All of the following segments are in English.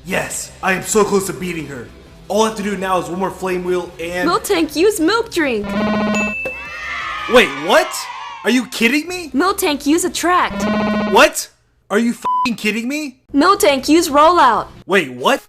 Yes, I am so close to beating her. All I have to do now is one more flame wheel and... Miltank, use milk drink. Wait, what? Are you kidding me? Miltank, use attract. What? Are you f***ing kidding me? Miltank, use rollout. Wait, what?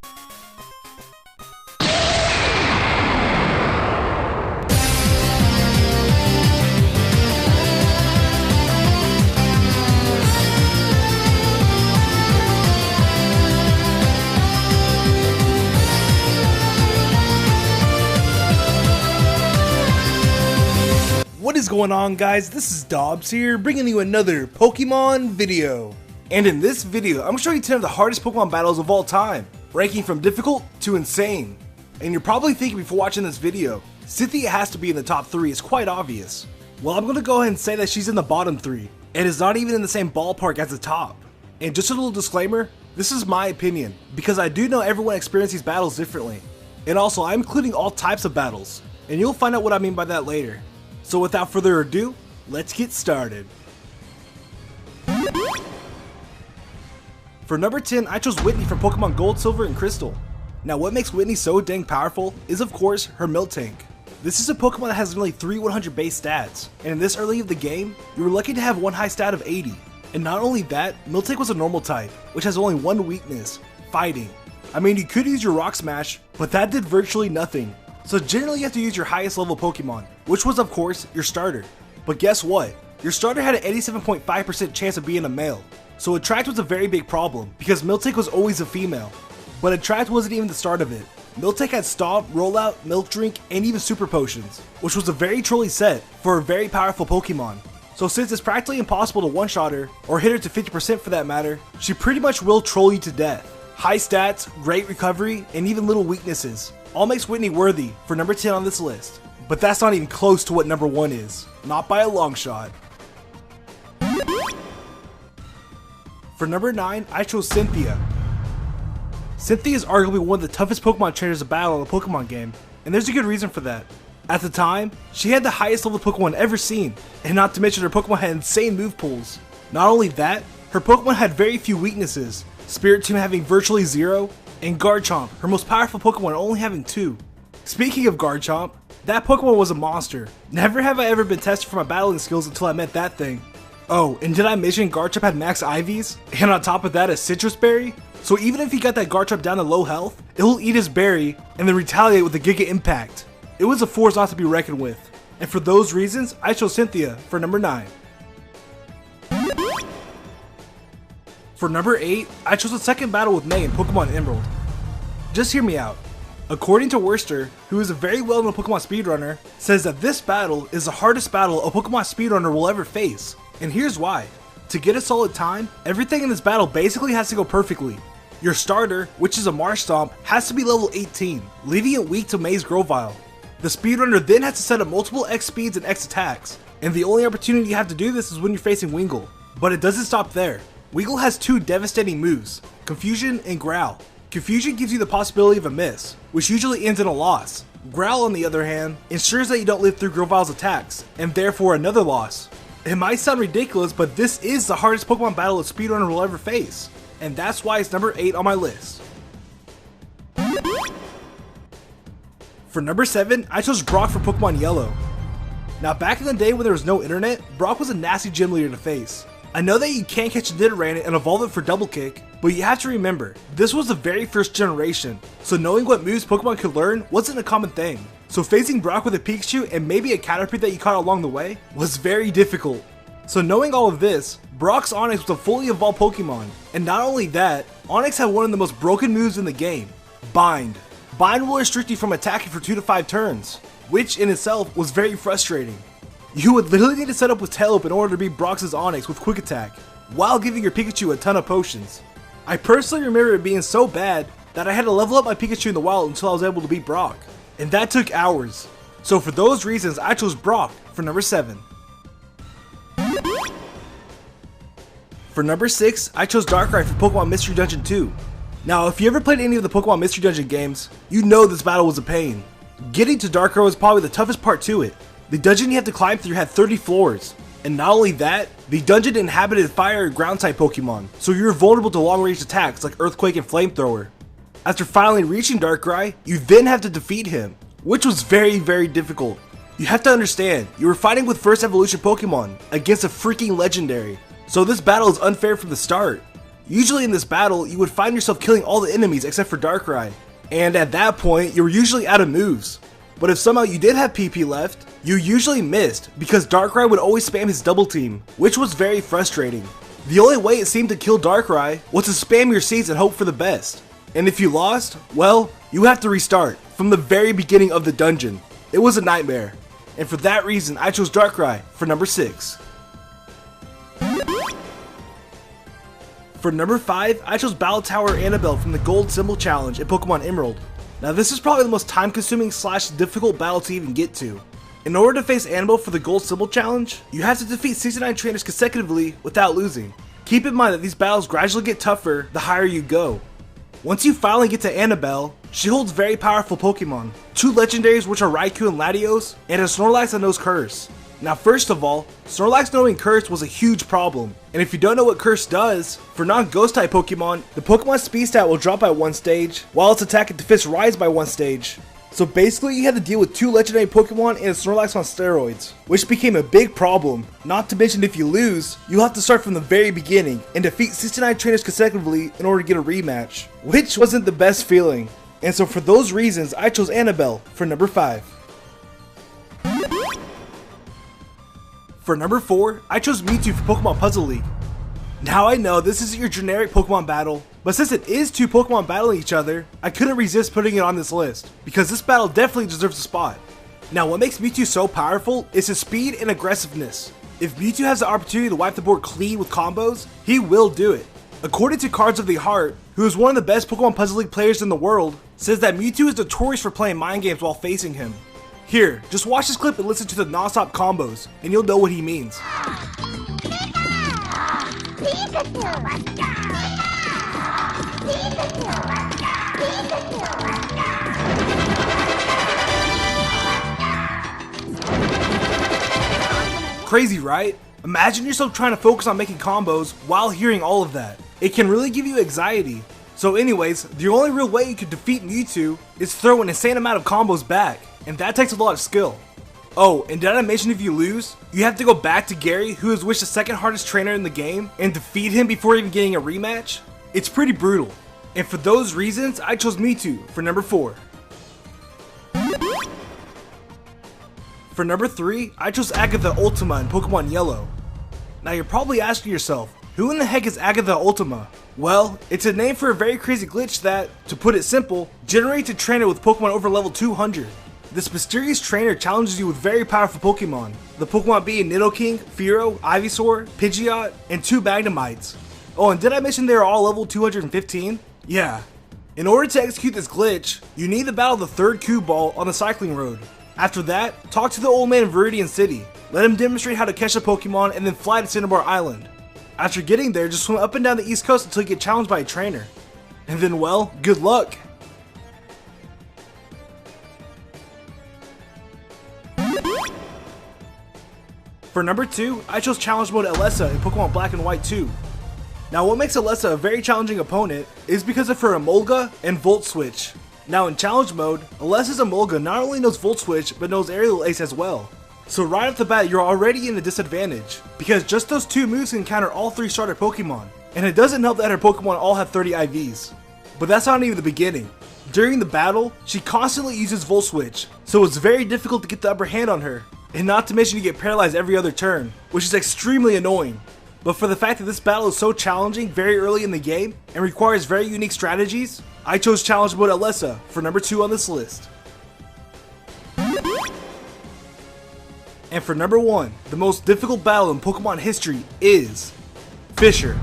What is going on, guys? This is Dobbs here, bringing you another Pokemon video. And in this video, I'm going to show you 10 of the hardest Pokemon battles of all time, ranking from difficult to insane. And you're probably thinking before watching this video, Cynthia has to be in the top 3, it's quite obvious. Well, I'm going to go ahead and say that she's in the bottom 3, and is not even in the same ballpark as the top. And just a little disclaimer, this is my opinion, because I do know everyone experiences these battles differently. And also, I'm including all types of battles, and you'll find out what I mean by that later. So without further ado, let's get started. For number 10, I chose Whitney from Pokemon Gold, Silver, and Crystal. Now what makes Whitney so dang powerful is of course her Miltank. This is a Pokemon that has nearly 3 100 base stats, and in this early of the game, you were lucky to have one high stat of 80. And not only that, Miltank was a normal type, which has only one weakness, fighting. I mean, you could use your Rock Smash, but that did virtually nothing. So generally you have to use your highest level Pokemon, which was of course your starter. But guess what? Your starter had an 87.5% chance of being a male. So Attract was a very big problem, because Miltank was always a female. But Attract wasn't even the start of it. Miltank had Stomp, Rollout, Milk Drink, and even Super Potions, which was a very trolly set for a very powerful Pokemon. So since it's practically impossible to one-shot her, or hit her to 50% for that matter, she pretty much will troll you to death. High stats, great recovery, and even little weaknesses. All makes Whitney worthy for number 10 on this list. But that's not even close to what number 1 is. Not by a long shot. For number 9, I chose Cynthia. Cynthia is arguably one of the toughest Pokemon trainers to battle in a Pokemon game, and there's a good reason for that. At the time, she had the highest level Pokemon ever seen, and not to mention her Pokemon had insane move pools. Not only that, her Pokemon had very few weaknesses, Spiritomb having virtually 0, and Garchomp, her most powerful Pokemon, only having 2. Speaking of Garchomp, that Pokemon was a monster. Never have I ever been tested for my battling skills until I met that thing. Oh, and did I mention Garchomp had max IVs? And on top of that, a Citrus Berry? So even if he got that Garchomp down to low health, it will eat his berry and then retaliate with a Giga Impact. It was a force not to be reckoned with. And for those reasons, I chose Cynthia for number 9. For number 8, I chose the second battle with May in Pokemon Emerald. Just hear me out. According to Worcester, who is a very well-known Pokemon speedrunner, says that this battle is the hardest battle a Pokemon speedrunner will ever face. And here's why. To get a solid time, everything in this battle basically has to go perfectly. Your starter, which is a Marsh Stomp, has to be level 18, leaving it weak to May's Grovyle. The speedrunner then has to set up multiple X speeds and X attacks, and the only opportunity you have to do this is when you're facing Wingull. But it doesn't stop there. Wingull has 2 devastating moves, Confusion and Growl. Confusion gives you the possibility of a miss, which usually ends in a loss. Growl, on the other hand, ensures that you don't live through Grovyle's attacks, and therefore another loss. It might sound ridiculous, but this is the hardest Pokemon battle a speedrunner will ever face, and that's why it's number 8 on my list. For number 7, I chose Brock for Pokemon Yellow. Now back in the day when there was no internet, Brock was a nasty gym leader to face. I know that you can't catch a Nidoran and evolve it for Double Kick, but you have to remember, this was the very first generation, so knowing what moves Pokemon could learn wasn't a common thing. So facing Brock with a Pikachu and maybe a Caterpie that you caught along the way was very difficult. So knowing all of this, Brock's Onix was a fully evolved Pokemon, and not only that, Onix had one of the most broken moves in the game, Bind. Bind will restrict you from attacking for 2 to 5 turns, which in itself was very frustrating. You would literally need to set up with Tail Whip in order to beat Brock's Onix with Quick Attack, while giving your Pikachu a ton of potions. I personally remember it being so bad that I had to level up my Pikachu in the wild until I was able to beat Brock, and that took hours. So for those reasons, I chose Brock for number 7. For number 6, I chose Darkrai for Pokemon Mystery Dungeon 2. Now if you ever played any of the Pokemon Mystery Dungeon games, you know this battle was a pain. Getting to Darkrai was probably the toughest part to it. The dungeon you had to climb through had 30 floors, and not only that, the dungeon inhabited fire and ground type Pokemon, so you were vulnerable to long range attacks like Earthquake and Flamethrower. After finally reaching Darkrai, you then have to defeat him, which was very difficult. You have to understand, you were fighting with first evolution Pokemon against a freaking legendary, so this battle is unfair from the start. Usually in this battle, you would find yourself killing all the enemies except for Darkrai, and at that point, you were usually out of moves. But if somehow you did have PP left, you usually missed because Darkrai would always spam his double team, which was very frustrating. The only way it seemed to kill Darkrai was to spam your seeds and hope for the best. And if you lost, well, you have to restart from the very beginning of the dungeon. It was a nightmare. And for that reason, I chose Darkrai for number 6. For number 5, I chose Battle Tower Annabelle from the Gold Symbol Challenge in Pokemon Emerald. Now this is probably the most time consuming / difficult battle to even get to. In order to face Annabelle for the Gold Symbol Challenge, you have to defeat 69 trainers consecutively without losing. Keep in mind that these battles gradually get tougher the higher you go. Once you finally get to Annabelle, she holds very powerful Pokemon, 2 legendaries which are Raikou and Latios, and a Snorlax that knows Curse. Now first of all, Snorlax knowing Curse was a huge problem, and if you don't know what Curse does, for non-Ghost type Pokemon, the Pokemon speed stat will drop by 1 stage, while its attack and defense rise by 1 stage. So basically you had to deal with 2 legendary Pokemon and a Snorlax on steroids, which became a big problem. Not to mention if you lose, you'll have to start from the very beginning and defeat 69 trainers consecutively in order to get a rematch, which wasn't the best feeling. And so for those reasons, I chose Annabelle for number 5. For number 4, I chose Mewtwo for Pokemon Puzzle League. Now I know this isn't your generic Pokemon battle, but since it is 2 Pokemon battling each other, I couldn't resist putting it on this list, because this battle definitely deserves a spot. Now what makes Mewtwo so powerful is his speed and aggressiveness. If Mewtwo has the opportunity to wipe the board clean with combos, he will do it. According to Cards of the Heart, who is one of the best Pokemon Puzzle League players in the world, says that Mewtwo is notorious for playing mind games while facing him. Here, just watch this clip and listen to the non-stop combos, and you'll know what he means. Crazy, right? Imagine yourself trying to focus on making combos while hearing all of that. It can really give you anxiety. So anyways, the only real way you can defeat Mewtwo is throw an insane amount of combos back, and that takes a lot of skill. Oh, and did I mention if you lose, you have to go back to Gary, who is the second hardest trainer in the game, and defeat him before even getting a rematch? It's pretty brutal. And for those reasons, I chose Mewtwo for number 4. For number 3, I chose Agatha Ultima in Pokemon Yellow. Now you're probably asking yourself, who in the heck is Agatha Ultima? Well, it's a name for a very crazy glitch that, to put it simple, generates a trainer with Pokemon over level 200. This mysterious trainer challenges you with very powerful Pokemon, the Pokemon being Nidoking, Fearow, Ivysaur, Pidgeot, and 2 Magnemites. Oh, and did I mention they are all level 215? Yeah. In order to execute this glitch, you need to battle the 3rd Cube Ball on the Cycling Road. After that, talk to the old man in Viridian City, let him demonstrate how to catch a Pokemon, and then fly to Cinnabar Island. After getting there, just swim up and down the East Coast until you get challenged by a trainer. And then, well, good luck! For number 2, I chose Challenge Mode Alessa in Pokemon Black and White 2. Now what makes Alessa a very challenging opponent is because of her Emolga and Volt Switch. Now in Challenge Mode, Alessa's Emolga not only knows Volt Switch, but knows Aerial Ace as well. So right off the bat, you're already in a disadvantage, because just those 2 moves can counter all 3 starter Pokemon, and it doesn't help that her Pokemon all have 30 IVs. But that's not even the beginning. During the battle, she constantly uses Volt Switch, so it's very difficult to get the upper hand on her, and not to mention you get paralyzed every other turn, which is extremely annoying. But for the fact that this battle is so challenging very early in the game, and requires very unique strategies, I chose Challenge Mode Alessa for number 2 on this list. And for number 1, the most difficult battle in Pokemon history is Fisher.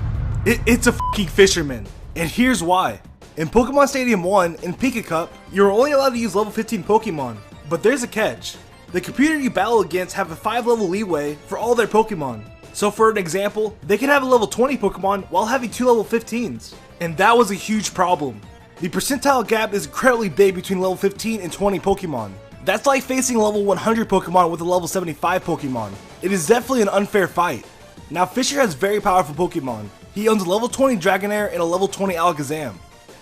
It's a fucking fisherman, and here's why. In Pokemon Stadium 1 in Pika Cup, you're only allowed to use level 15 Pokemon, but there's a catch. The computer you battle against have a 5 level leeway for all their Pokemon. So for an example, they can have a level 20 Pokemon while having 2 level 15s, and that was a huge problem. The percentile gap is incredibly big between level 15 and 20 Pokemon. That's like facing a level 100 Pokemon with a level 75 Pokemon. It is definitely an unfair fight. Now Fisher has very powerful Pokemon. He owns a level 20 Dragonair and a level 20 Alakazam.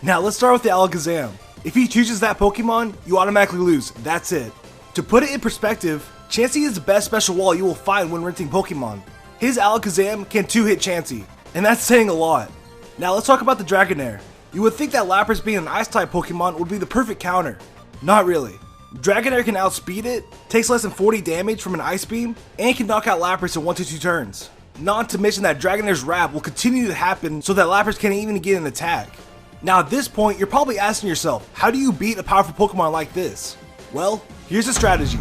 Now let's start with the Alakazam. If he chooses that Pokemon, you automatically lose, that's it. To put it in perspective, Chansey is the best special wall you will find when renting Pokemon. His Alakazam can 2-hit Chansey, and that's saying a lot. Now let's talk about the Dragonair. You would think that Lapras being an Ice-type Pokemon would be the perfect counter. Not really. Dragonair can outspeed it, takes less than 40 damage from an Ice Beam, and can knock out Lapras in 1 to 2 turns. Not to mention that Dragonair's Wrap will continue to happen so that Lapras can't even get an attack. Now at this point, you're probably asking yourself, how do you beat a powerful Pokemon like this? Well, here's the strategy.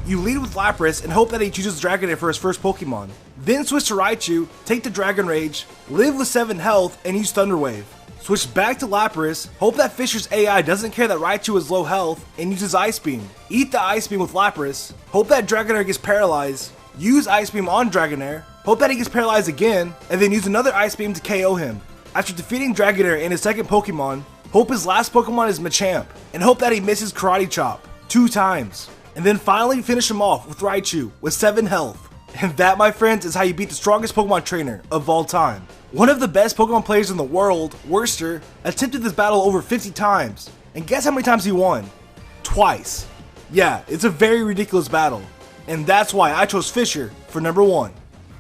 You lead with Lapras and hope that he chooses Dragonair for his first Pokemon. Then switch to Raichu, take the Dragon Rage, live with 7 health, and use Thunder Wave. Switch back to Lapras, hope that Fisher's AI doesn't care that Raichu is low health, and uses Ice Beam. Eat the Ice Beam with Lapras, hope that Dragonair gets paralyzed, use Ice Beam on Dragonair, hope that he gets paralyzed again, and then use another Ice Beam to KO him. After defeating Dragonair and his second Pokemon, hope his last Pokemon is Machamp, and hope that he misses Karate Chop 2 times. And then finally finish him off with Raichu with 7 health. And that, my friends, is how you beat the strongest Pokemon trainer of all time. One of the best Pokemon players in the world, Worcester, attempted this battle over 50 times. And guess how many times he won? Twice. Yeah, it's a very ridiculous battle. And that's why I chose Fisher for number 1.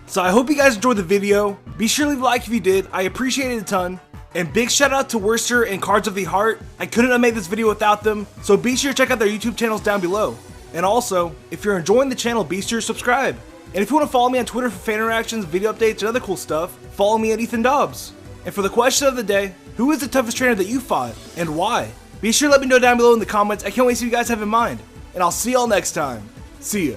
So I hope you guys enjoyed the video. Be sure to leave a like if you did, I appreciate it a ton. And big shout out to Worcester and Cards of the Heart. I couldn't have made this video without them, so be sure to check out their YouTube channels down below. And also, if you're enjoying the channel, be sure to subscribe. And if you want to follow me on Twitter for fan interactions, video updates, and other cool stuff, follow me at Ethan Dobbs. And for the question of the day, who is the toughest trainer that you fought, and why? Be sure to let me know down below in the comments. I can't wait to see what you guys have in mind. And I'll see y'all next time. See ya.